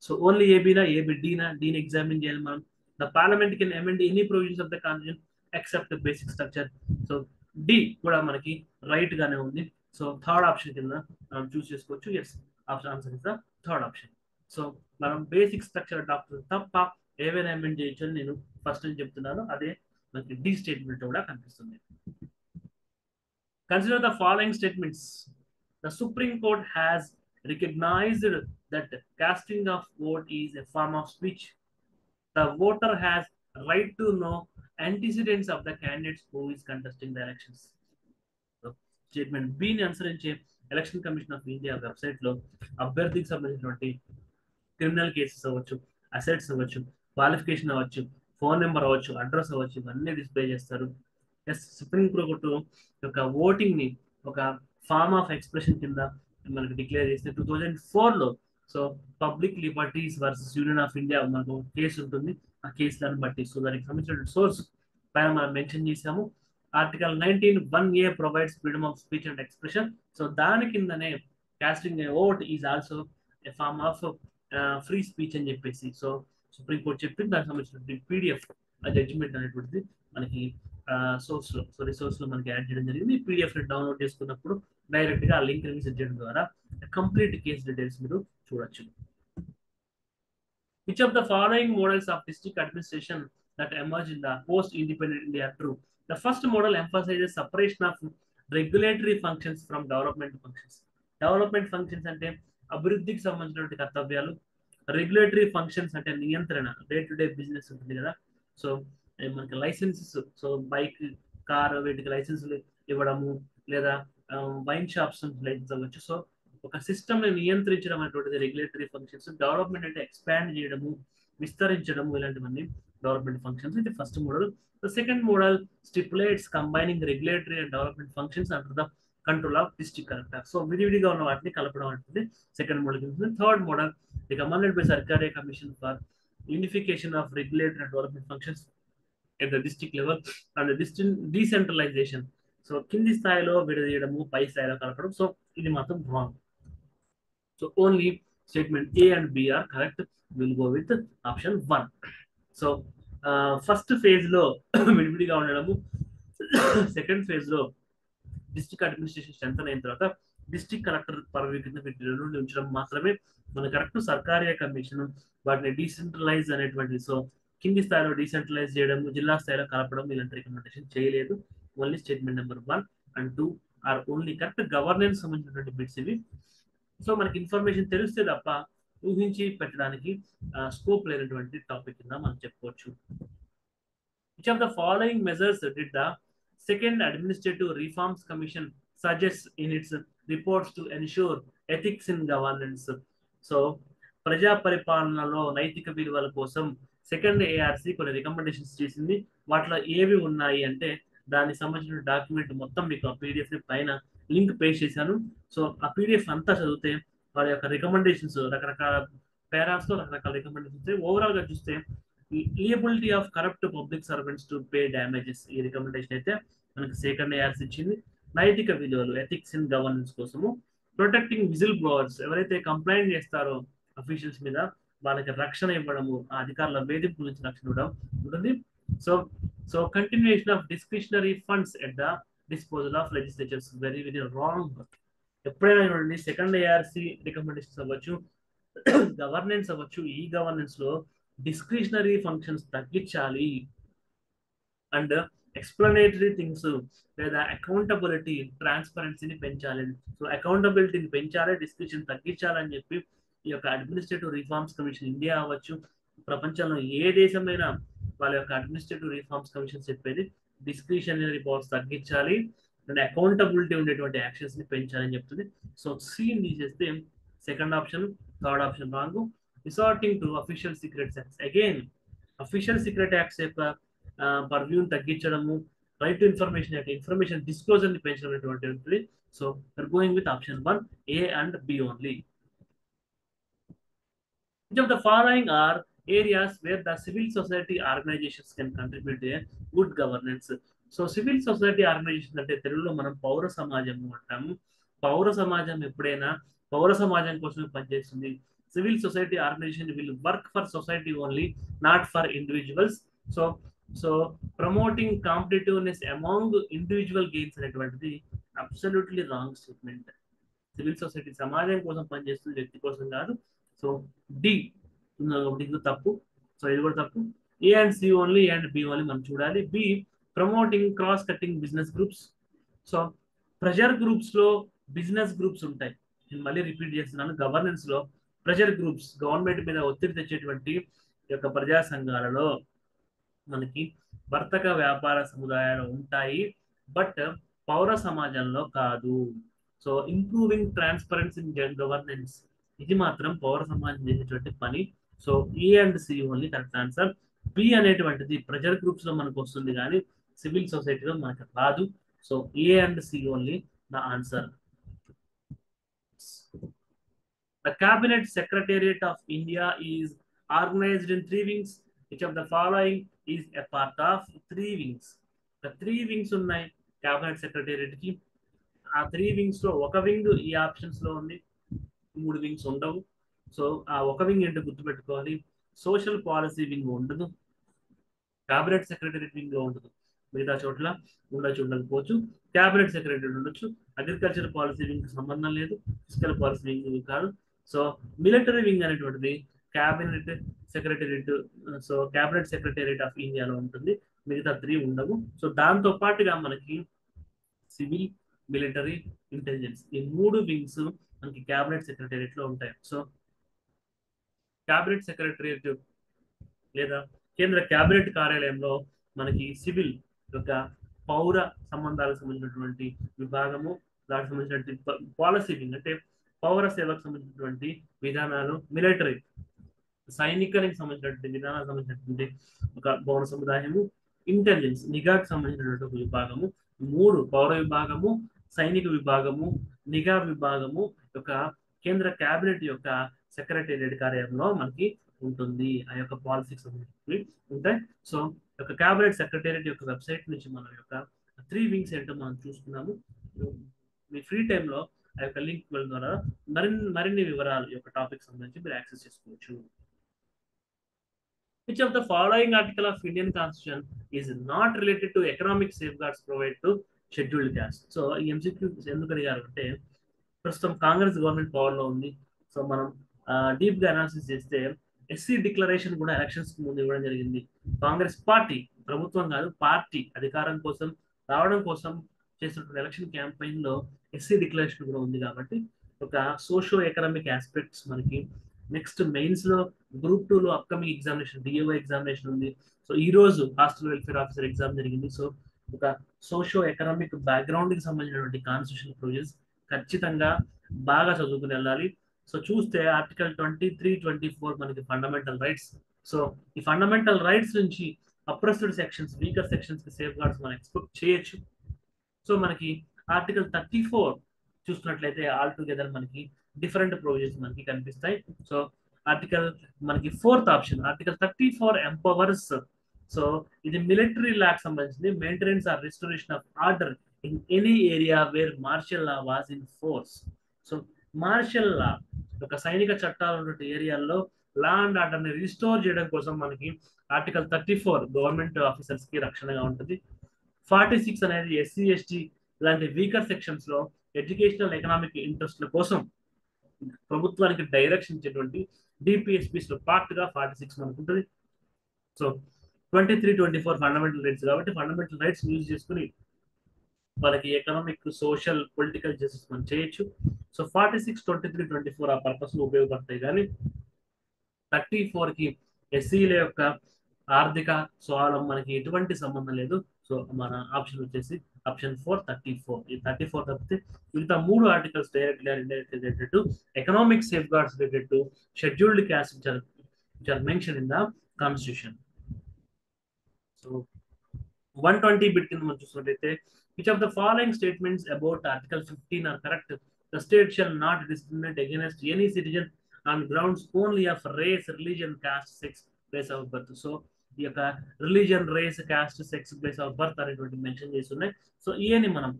సో ఓన్లీ ఏబీనా, ఏబి డీనా, డీని ఎగ్జామిన్ చేయాలి మనం. The parliament can amend any provisions of the constitution except basic structure. So D కూడా మనకి రైట్ గానే ఉంది. సో థర్డ్ ఆప్షన్ కింద మనం చూస్ చేసుకోవచ్చు. Yes, answer is the third option. So మనం బేసిక్ స్ట్రక్చర్ డాక్టర్ తప్ప ఏవైనా అమెండ్ చేయొచ్చు అని నేను ఫస్ట్ నుంచి చెప్తున్నాను. అదే మనకి డి స్టేట్మెంట్ కూడా కనిపిస్తుంది. Consider the following statements. The supreme court has recognized that casting of vote is a form of speech. The voter has right to know antecedents of the candidates who is contesting the elections. Statement బిని అనుసరించే election commission of India website లో అభ్యర్థికి సంబంధించినటువంటి criminal cases అవ్వచ్చు, assets అవ్వచ్చు, qualification అవ్వచ్చు, phone number అవ్వచ్చు, address అవ్వచ్చు, ఇవన్నీ డిస్ప్లే చేస్తారు. ఎస్ సుప్రీం కోర్టు యొక్క ఓటింగ్ ని ఒక ఫార్మ్ ఆఫ్ ఎక్స్ప్రెషన్ కింద మనకి డిక్లేర్ చేస్తే 2004లో. So public liberties versus union of India మనకు కేసు ఉంటుంది. ఆ కేసులను బట్టి సో దానికి సంబంధించిన సోర్స్ పైన మనం మెన్షన్ చేసాము. Article 19(1)(a) provides freedom of speech and expression. So దాని కిందనే casting a vote is also a form of free speech అని చెప్పేసి సో సుప్రీంకోర్టు చెప్పింది. దానికి సంబంధించిన పీడిఎఫ్ ఆ జడ్జిమెంట్ అనేటువంటిది మనకి రిసోర్స్ లో మనకి యాడ్ చేయడం జరిగింది. పీడిఎఫ్ డౌన్లోడ్ చేసుకున్నప్పుడు డైరెక్ట్ గా ఆ లింక్ విజిట్ చేయడం ద్వారా కంప్లీట్ కేస్ డీటెయిల్స్ మీరు చూడొచ్చు. Which of the following models of district administration that emerge in the post-independent India are true? The first model emphasizes separation of regulatory functions from development functions. Development functions అంటే అభివృద్ధికి సంబంధించినటువంటి కర్తవ్యాలు, regulatory functions అంటే నియంత్రణ, day to day business ఉంటుంది కదా. So మనకి licences, so bike, car వీటికి లైసెన్సులు ఇవ్వడము, లేదా వైన్ షాప్స్ లైసెన్స్ అవ్వచ్చు. సో ఒక సిస్టమ్ ని నియంత్రించడం అనేటువంటిది రెగ్యులేటరీ ఫంక్షన్స్. డెవలప్మెంట్ అంటే ఎక్స్పాండ్ చేయడము, విస్తరించడము, ఇలాంటివన్నీ డెవలప్మెంట్ ఫంక్షన్స్. ఇది first model. The second model stipulates combining regulatory and development functions under the control of district collector. So విడివిడిగా ఉన్న వాటిని కలపడం అనేది second model. Third model recommended by Sarkaria commission for unification of regulatory and development functions at the district level and decentralisation. So కింది స్థాయిలో విడదీయడము, పై స్థాయిలో కలపడం. So ఇది మాత్రం wrong. So only statement A and B are correct. We'll go with option 1. So first phase లో విడివిడిగా ఉండడము, second phase లో డిస్ట్రిక్ట్ అడ్మినిస్ట్రేషన్ స్ట్రెంథెన్ అయిన తర్వాత డిస్ట్రిక్ట్ కలెక్టర్ పదవి కింద వీటి రెండు ఉంచడం మాత్రమే మన కరెక్ట్. సర్కారీ కమిషన్ వాటిని డీసెంట్రలైజ్ అనేటువంటి సో కింది స్థాయిలో డీసెంట్రలైజ్ చేయడం, జిల్లా స్థాయిలో కలపడం ఇలాంటి రికమెండేషన్ చేయలేదు. Only statement number 1 and 2 are only correct. Governance సంబంధించినటువంటి బిట్స్ ఇవి. సో మనకి ఇన్ఫర్మేషన్ తెలిస్తే తప్ప ఊహించి పెట్టడానికి స్కోప్ లేనటువంటి టాపిక్ కింద మనం చెప్పుకోవచ్చు. Which of the following measures did the second administrative reforms commission suggest in its reports to ensure ethics in governance? So ప్రజా పరిపాలనలో నైతిక విలువల కోసం సెకండ్ ఏఆర్సి కొన్ని రికమెండేషన్స్ చేసింది. వాటిలో ఏవి ఉన్నాయి అంటే దానికి సంబంధించిన డాక్యుమెంట్ మొత్తం మీకు ఆ పీడిఎఫ్ పైన లింక్ పేస్ట్ చేశాను. సో ఆ పీడిఎఫ్ అంతా చదివితే వారి యొక్క రికమెండేషన్స్ రకరకాల పేరాస్ తో రకరకాల రికమెండేషన్స్ ఓవరాల్ గా చూస్తే liability of corrupt public servants to pay damages ఈ రికమెండేషన్ అయితే మనకి సెకండ్ ఏఆర్స్ ఇచ్చింది. నైతిక విలువలు ఎథిక్స్ ఇన్ గవర్నెన్స్ కోసము ప్రొటెక్టింగ్ విజిల్ బ్లోవర్స్ ఎవరైతే కంప్లైంట్ చేస్తారో అఫీషియల్స్ మీద వాళ్ళకి రక్షణ ఇవ్వడము, ఆ అధికారుల వేధింపు నుంచి రక్షణ ఇవ్వడం ఉంటుంది. So continuation of discretionary funds at the disposal of legislatures very very wrong. ఎప్పుడైనా చూడండి సెకండ్ ఏఆర్సి రికమెండేషన్స్ అవ్వచ్చు, గవర్నెన్స్ అవ్వచ్చు, ఈ గవర్నెన్స్ లో డిస్క్రిషనరీ ఫంక్షన్స్ తగ్గించాలి అండ్ ఎక్స్ప్లనేటరీ థింగ్స్ లేదా అకౌంటబిలిటీ ట్రాన్స్పరెన్సీని పెంచాలి. సో అకౌంటబిలిటీని పెంచాలి, డిస్క్రిషన్ తగ్గించాలని చెప్పి ఈ యొక్క అడ్మినిస్ట్రేటివ్ రిఫార్మ్స్ కమిషన్ ఇండియా అవ్వచ్చు, ప్రపంచంలో ఏ దేశమైనా వాళ్ళ యొక్క అడ్మినిస్ట్రేటివ్ రిఫార్మ్స్ కమిషన్ చెప్పేది డిస్క్రిషనరీ పవర్స్ తగ్గించాలి అండ్ అకౌంటబిలిటీ ఉండేటువంటి యాక్షన్స్ ని పెంచాలని చెప్తుంది. సో సీన్ తీసేస్తే second option, third option wrong. Resorting to official secrets acts, again official secret acts యొక్క పర్వ్యూని తగ్గించడము, right to information act information disclosure ని పెంచడం ఉంటుంది. So going with option 1 A and B only. Which of the following are areas where the civil society organizations can contribute to a good governance? So civil society organization అంటే తెలుగులో మనం పౌర సమాజం అంటాము. పౌర సమాజం ఎప్పుడైనా పౌర సమాజం కోసమే పనిచేస్తుంది. Civil society organisation will work for society only, not for individuals. So promoting competitiveness among individual gains అనేటువంటిది absolutely wrong statement. Civil society సమాజం కోసం పనిచేస్తుంది, వ్యక్తి కోసం కాదు. సో డి తప్పు. సో ఇది కూడా తప్పు. A and C only, A and B only మనం చూడాలి. B promoting cross cutting business groups. So pressure groups లో బిజినెస్ గ్రూప్స్ ఉంటాయి. నేను మళ్ళీ రిపీట్ చేస్తున్నాను, గవర్నెన్స్ లో ప్రెషర్ గ్రూప్స్ గవర్నమెంట్ మీద ఒత్తిడి తెచ్చేటువంటి యొక్క ప్రజా సంఘాలలో మనకి వర్తక వ్యాపార సముదాయాలు ఉంటాయి. బట్ పౌర సమాజంలో కాదు. So improving transparency in governance, ఇది మాత్రం పౌర సమాజం చేసేటువంటి పని. So A and C only correct answer. B అనేటువంటిది ప్రెజర్ గ్రూప్స్ లో మనకు వస్తుంది కానీ సివిల్ సొసైటీలో మనకు రాదు. So A and C only the answer. The Cabinet Secretariat of India is organized in three wings. Which of the following is a part of three wings? The three wings ఉన్నాయి Cabinet Secretariat కి. ఆ three wings లో ఒక wing ఈ options లో ఉంది, మూడు wings ఉండవు. సో ఆ ఒక వింగ్ ఏంటో గుర్తుపెట్టుకోవాలి. సోషల్ పాలసీ వింగ్ ఉండదు, క్యాబినెట్ సెక్రటరీ వింగ్ లో ఉండదు. మిగతా చోట్ల ఉండొచ్చు, ఉండకపోవచ్చు. క్యాబినెట్ సెక్రటరీ ఉండొచ్చు. అగ్రికల్చర్ పాలసీ వింగ్ సంబంధం లేదు, ఫిజికల్ పాలసీ వింగ్ కాదు. సో మిలిటరీ వింగ్ అనేటువంటిది cabinet secretariat, so cabinet secretariat of ఇండియాలో ఉంటుంది. మిగతా త్రీ ఉండవు. సో దాంతో పాటుగా మనకి సివిల్, మిలిటరీ, ఇంటెలిజెన్స్, ఈ మూడు వింగ్స్ మనకి క్యాబినెట్ సెక్రటరియట్ లో ఉంటాయి. సో క్యాబినెట్ సెక్రటరియట్ లేదా కేంద్ర క్యాబినెట్ కార్యాలయంలో మనకి సివిల్ యొక్క పౌర సంబంధాలకు సంబంధించినటువంటి విభాగము, దానికి సంబంధించినటువంటి పాలసీ వింగ్ అంటే పౌర సేవకు సంబంధించినటువంటి విధానాలు, మిలిటరీ సైనికానికి సంబంధించినటువంటి విధానాలకు సంబంధించినటువంటి ఒక భవన సముదాయము, ఇంటెలిజెన్స్ నిఘాకు సంబంధించినటువంటి ఒక విభాగము. మూడు పౌర విభాగము, సైనిక విభాగము, నిఘా విభాగము యొక్క కేంద్ర క్యాబినెట్ యొక్క సెక్రటేరియట్ కార్యాలయంలో మనకి ఉంటుంది. ఆ యొక్క పాలసీకి సంబంధించి ఉంటాయి. సో యొక్క క్యాబినెట్ సెక్రటేరియట్ యొక్క వెబ్సైట్ నుంచి మనం యొక్క త్రీ వింగ్స్ ఏంటో మనం చూసుకున్నాము. మీ ఫ్రీ టైంలో ఆ యొక్క లింక్ ద్వారా మరిన్ని వివరాలు యొక్క టాపిక్ సంబంధించి మీరు యాక్సెస్ చేసుకోవచ్చు. Which of the following article of Indian Constitution is not related to economic safeguards provided to scheduled caste? So ఈ ఎంసీక్యూ ఎందుకు అడిగారు అంటే, ప్రస్తుతం కాంగ్రెస్ గవర్నమెంట్ పవర్ లో ఉంది. సో మనం డీప్ గా అనాలిసిస్ చేస్తే ఎస్సీ డిక్లరేషన్ కూడా ఎలక్షన్స్ ముందు ఇవ్వడం జరిగింది. కాంగ్రెస్ పార్టీ, ప్రభుత్వం కాదు పార్టీ, అధికారం కోసం రావడం కోసం చేసినటువంటి ఎలక్షన్ క్యాంపెయిన్ లో ఎస్సీ డిక్లరేషన్ కూడా ఉంది. కాబట్టి ఒక సోషో ఎకనామిక్ ఆస్పెక్ట్స్ మనకి నెక్స్ట్ మెయిన్స్ లో గ్రూప్ 2 లో అప్కమింగ్ ఎగ్జామినేషన్ డిఏఓ ఎగ్జామినేషన్ ఉంది. సో ఈ రోజు హాస్టల్ వెల్ఫేర్ ఆఫీసర్ ఎగ్జామ్ జరిగింది. సో ఒక సోషో ఎకనామిక్ బ్యాక్గ్రౌండ్ కి సంబంధించినటువంటి కాన్స్టిట్యూషన్ ప్రొవిజన్స్ ఖచ్చితంగా బాగా చదువుకుని వెళ్ళాలి. సో చూస్తే ఆర్టికల్ 23, 24 మనకి ఫండమెంటల్ రైట్స్. సో ఈ ఫండమెంటల్ రైట్స్ నుంచి అప్రెస్డ్ సెక్షన్స్, వీకర్ సెక్షన్స్ కి సేఫ్ గార్డ్స్ మనం ఎక్స్పెక్ట్ చేయొచ్చు. సో మనకి ఆర్టికల్ 34 చూసుకున్నట్లయితే ఆల్ టుగెదర్ మనకి డిఫరెంట్ ప్రొవిజన్స్ మనకి కనిపిస్తాయి. సో ఆర్టికల్ మనకి fourth option article 34 empowers. So ఇది మిలిటరీ లాకి సంబంధించింది. Maintenance or restoration of order in any area where martial law was in force. So martial law ఒక సైనిక చట్టాలు ఉన్నటువంటి ఏరియాల్లో లా అండ్ ఆర్డర్ ని రిస్టోర్ చేయడం కోసం మనకి ఆర్టికల్ 34 గవర్నమెంట్ ఆఫీసర్స్ కి రక్షణగా ఉంటుంది. 46 అనేది ఎస్సీ ఎస్టీ ఇలాంటి వీకర్ సెక్షన్స్ లో ఎడ్యుకేషనల్ ఎకనామిక్ ఇంట్రెస్ట్ల కోసం ప్రభుత్వానికి డైరెక్షన్ ఇచ్చేటువంటి డిపిఎస్పిస్ లో పార్ట్ గా 46 మనకు ఉంటుంది. సో 23, 24 ఫండమెంటల్ రైట్స్ కాబట్టి ఫండమెంటల్ రైట్స్ యూజ్ చేసుకుని వాళ్ళకి ఎకనామిక్, సోషల్, పొలిటికల్ జస్టిస్ మనం చేయొచ్చు. సో 46, 23, 24 ఆ పర్పస్ లో ఉపయోగపడతాయి. కానీ 34 కి ఎస్సీల యొక్క ఆర్థిక స్వావలం మనకి ఎటువంటి సంబంధం లేదు. సో మన ఆప్షన్ వచ్చేసి ఆప్షన్ 4 34. ఈ 34 తప్పితే మిగతా మూడు articles direct related to economic safe guards related to scheduled caste which are mentioned in the constitution. So 120 bit కింద మనం చూసినట్లయితే which of the following statements about article 15 are correct? The state shall not discriminate against any citizen on grounds only of race, religion, caste, sex, place of birth. So ఈ యొక్క religion, race, caste, sex, place of birth అనేటువంటి mention చేసి ఉన్నాయి. So ఇవన్నీ మనం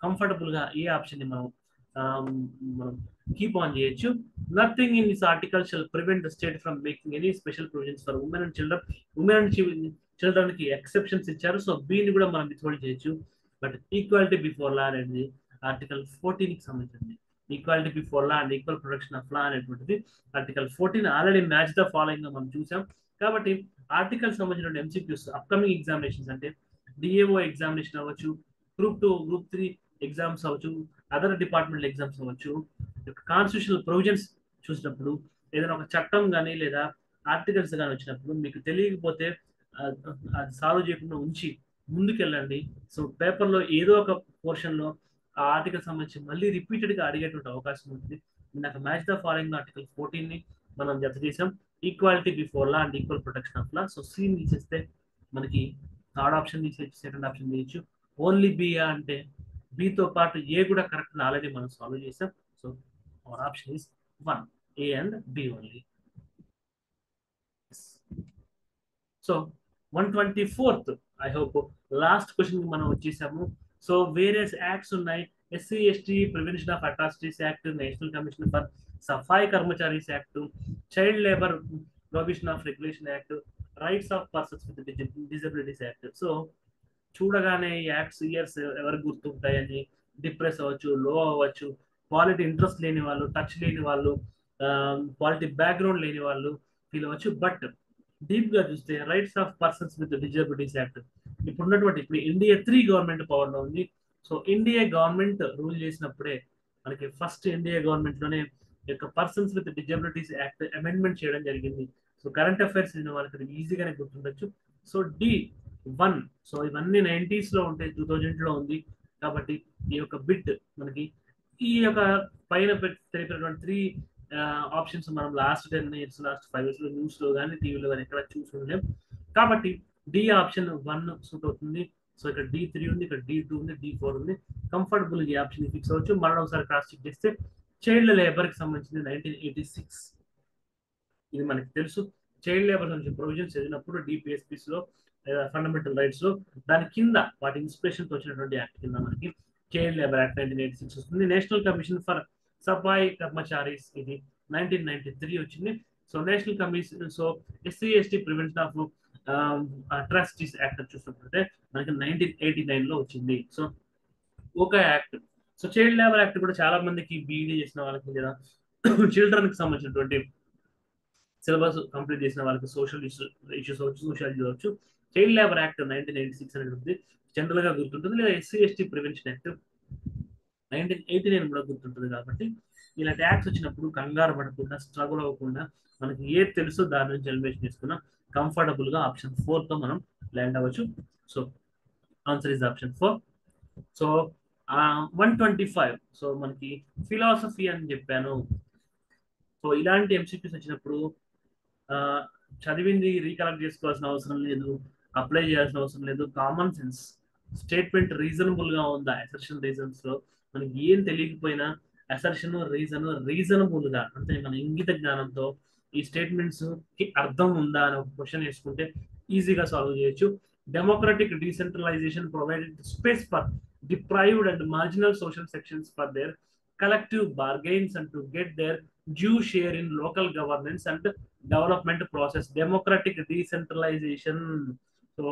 comfortable గా ఈ option ని మనం కీప్ ఆన్ చేయొచ్చు. Nothing in this article shall prevent the state from making any special provisions for women and children. Women and children కి ఎక్సెప్షన్స్ ఇచ్చారు. సో బీని కూడా మనం విత్హోల్డ్ చేయొచ్చు. బట్ ఈక్వాలిటీ బిఫోర్ లా అనేది ఆర్టికల్ 14 కి సంబంధించింది. Equality before law and equal protection of law అనేటువంటిది article 14 already match the following గా మనం చూసాం. కాబట్టి ఆర్టికల్ సంబంధించిన ఎంసీక్యూస్ అప్కమింగ్ ఎగ్జామినేషన్స్ అంటే డిఏఓ ఎగ్జామినేషన్ అవ్వచ్చు, గ్రూప్ 2, గ్రూప్ 3 ఎగ్జామ్స్ అవ్వచ్చు, అదర్ డిపార్ట్మెంట్ ఎగ్జామ్స్ అవ్వచ్చు, కాన్స్టిట్యూషనల్ ప్రొవిజన్స్ చూసినప్పుడు ఏదైనా ఒక చట్టం కానీ లేదా ఆర్టికల్స్ కానీ వచ్చినప్పుడు మీకు తెలియకపోతే అది సాల్వ్ చేయకుండా ఉంచి ముందుకెళ్ళండి. సో పేపర్లో ఏదో ఒక పోర్షన్లో ఆ ఆర్టికల్ సంబంధించి మళ్ళీ రిపీటెడ్గా అడిగేటువంటి అవకాశం ఉంటుంది. ఇందాక మ్యాచ్ ద ఫాలోయింగ్ ఆర్టికల్ 14ని మనం జత చేసాం. Equality before law and equal protection of law. So C తీసేస్తే మనకి థర్డ్ ఆప్షన్ తీసేయచ్చు, సెకండ్ ఆప్షన్ తీయచ్చు. ఓన్లీ బి అంటే బితో పాటు ఏ కూడా కరెక్ట్ ఆల్రెడీ మనం సాల్వ్ చేసాం. So our option is 1, A and B only. So 124th I hope last question మనం వచ్చేసాము. సో వేరియస్ యాక్ట్స్ ఉన్నాయి. SC ST prevention of atrocities act, national commission for Safai Karamcharis act, child labour prohibition of regulation act, rights of persons with disabilities act. So చూడగానే acts years ఎవరికి గుర్తుంటాయని depress అవ్వచ్చు, లో అవ్వచ్చు, quality interest లేని వాళ్ళు, touch లేని వాళ్ళు, క్వాలిటీ బ్యాక్గ్రౌండ్ లేని వాళ్ళు ఫీల్ అవ్వచ్చు. బట్ డీప్ గా చూస్తే rights of persons with disabilities act ఇప్పుడు ఇండియా 3 గవర్నమెంట్ పవర్ లో ఉంది. సో ఇండియా గవర్నమెంట్ రూల్ చేసినప్పుడే మనకి ఫస్ట్ ఇండియా గవర్నమెంట్ లోనే యొక్క persons with disabilities act amendment చేయడం జరిగింది. సో కరెంట్ అఫైర్స్ అయిన వాళ్ళకి ఈజీగానే గుర్తుండొచ్చు. So D1. సో ఇవన్నీ 90s లో ఉంటాయి, 2000 లో ఉంది. కాబట్టి ఈ యొక్క బిట్ మనకి ఈ యొక్క పైన తెలిపినటువంటి 3 ఆప్షన్స్ మనం లాస్ట్ 10 years, లాస్ట్ 5 years లో న్యూస్ లో కానీ టీవీలో కానీ ఎక్కడ చూసి ఉండలేం. కాబట్టి డి ఆప్షన్ 1 సూట్ అవుతుంది. సో ఇక్కడ D3 ఉంది, ఇక్కడ D2 ఉంది, D4 ఉంది. కంఫర్టబుల్ ఈ ఆప్షన్ ఫిక్స్ అవ్వచ్చు. మరణ ఒకసారి క్రాస్ చెక్ చేస్తే చైల్డ్ లేబర్ కి సంబంధించింది 1986. ఇది మనకి తెలుసు. చైల్డ్ లేబర్ నుంచి ప్రొవిజన్స్ చదివినప్పుడు డిపిఎస్పిస్ లో ఫండమెంటల్ రైట్స్ లో దాని కింద వాటి ఇన్స్పిరేషన్ తో వచ్చినటువంటి యాక్ట్ కింద మనకి చైల్డ్ లేబర్ యాక్ట్ 1986 వస్తుంది. నేషనల్ కమిషన్ ఫర్ సఫాయి కర్మచారీస్ ఇది 1993 వచ్చింది. So national commission, so SC ST prevention of atrocities act చూసినట్లయితే మనకి 1989 లో వచ్చింది. సో ఒక act. So child labour act కూడా చాలా మందికి బీఈడీ చేసిన వాళ్ళకి లేదా చిల్డ్రన్ కి సంబంధించినటువంటి సిలబస్ కంప్లీట్ చేసిన వాళ్ళకి సోషల్ ఇష్యూస్ అవచ్చు, సోషాలజీ అవచ్చు. చైల్డ్ లేబర్ యాక్ట్ 1996 అనేది ఉంది, జనరల్ గా గుర్తుంటుంది. లేదా ఎస్సీ ఎస్టీ ప్రివెన్షన్ యాక్ట్ 1989 కూడా గుర్తుంటుంది. కాబట్టి ఇలాంటి యాక్ట్స్ వచ్చినప్పుడు కంగారు పడకుండా, స్ట్రగుల్ అవ్వకుండా మనకి ఏది తెలుసో దాని నుంచి ఎలిమినేషన్ చేసుకున్నా కంఫర్టబుల్ గా ఆప్షన్ 4 తో మనం ల్యాండ్ అవ్వచ్చు. So answer is option 4. So 125. So మనకి ఫిలాసఫీ అని చెప్పాను. సో ఇలాంటి ఎంసీక్యూస్ వచ్చినప్పుడు చదివింది రీకలెక్ట్ చేసుకోవాల్సిన అవసరం లేదు, అప్లై చేయాల్సిన అవసరం లేదు. కామన్ సెన్స్ స్టేట్మెంట్ రీజనబుల్ గా ఉందా, అసర్షన్ రీజన్స్ లో మనకి ఏం తెలియకపోయినా అసర్షన్ రీజనబుల్ గా అంటే మన ఇంగిత జ్ఞానంతో ఈ స్టేట్మెంట్స్ కి అర్థం ఉందా అని ఒక క్వశ్చన్ వేసుకుంటే ఈజీగా సాల్వ్ చేయొచ్చు. Democratic decentralisation provided space for deprived and marginal social sections for their collective bargains and to get their due share in local governance and development process. Democratic decentralization. So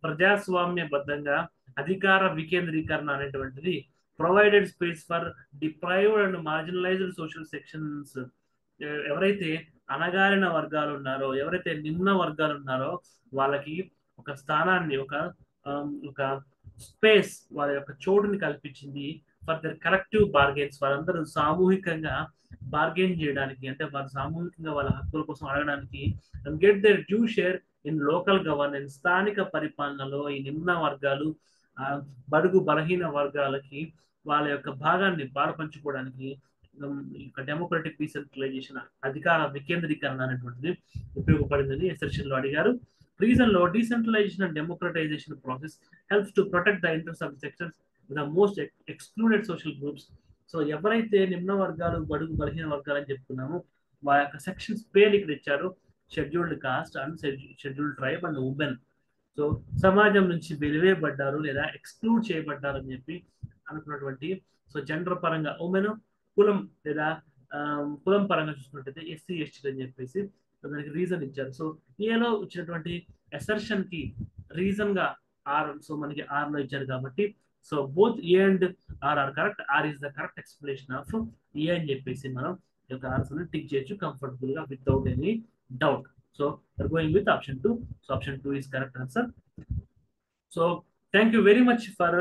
ప్రజాస్వామ్యబద్ధంగా అధికార వికేంద్రీకరణ అనేటువంటిది provided space for deprived and marginalised social sections. ఎవరైతే అణగారిన వర్గాలు ఉన్నారో, ఎవరైతే నిమ్న వర్గాలు ఉన్నారో వాళ్ళకి ఒక స్థానాన్ని, ఒక స్పేస్, వాళ్ళ యొక్క చోటుని కల్పించింది. ఫర్ దర్ కలెక్టివ్ బార్గెన్స్, వాళ్ళందరూ సామూహికంగా బార్గెన్ చేయడానికి, అంటే వారు సామూహికంగా వాళ్ళ హక్కుల కోసం అడగడానికి, get their due share in local governance, స్థానిక పరిపాలనలో ఈ నిమ్న వర్గాలు, బడుగు బలహీన వర్గాలకి వాళ్ళ యొక్క భాగాన్ని పాల్పంచుకోవడానికి డెమోక్రటిక్ డీసెంట్రలైజేషన్, అధికార వికేంద్రీకరణ అనేటువంటిది ఉపయోగపడిందని ఎసెర్షన్ లో అడిగారు. రీజన్ లో decentralisation and democratisation process helps to protect the interest of sections the most excluded social groups. So ఎవరైతే నిమ్న వర్గాలు, బడుగు బలహీన వర్గాలు అని చెప్తున్నామో వాళ్ళ యొక్క సెక్షన్స్ పేర్లు ఇక్కడ ఇచ్చారు. Scheduled cost and scheduled tribe and women. So సమాజం నుంచి వెలివేయబడ్డారు లేదా ఎక్స్క్లూడ్ చేయబడ్డారు అని చెప్పి అనుకున్నటువంటి, సో జెండర్ పరంగా ఉమెన్, కులం లేదా కులం పరంగా చూసుకున్నట్టయితే ఎస్సీ ఎస్టీ అని చెప్పేసి దానికి రీజన్ ఇచ్చారు. సో ఏలో ఇచ్చినటువంటి అసర్షన్ కి రీజన్ గా ఆర్, సో మనకి ఆర్ లో ఇచ్చారు కాబట్టి so both A and R are correct. R is the correct explanation of A అని చెప్పేసి మనం ఈ యొక్క ఆన్సర్ ని టిక్ చేయొచ్చు కంఫర్టబుల్ గా without any doubt. So we're going with option 2. So option 2 is correct answer. So thank you very much for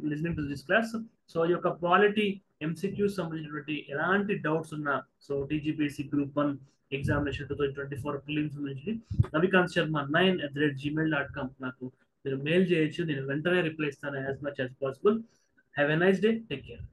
listening to this class. So your quality MCQs సంబంధించినటువంటి ఎలాంటి డౌట్స్ ఉన్నా, so టీజీపీసీ group 1 examination 2024 prelims నుంచి navikant.sharma9@gmail.com నాకు మీరు mail చేయొచ్చు. నేను వెంటనే reply ఇస్తాను as much as possible. Have a nice day. Take care.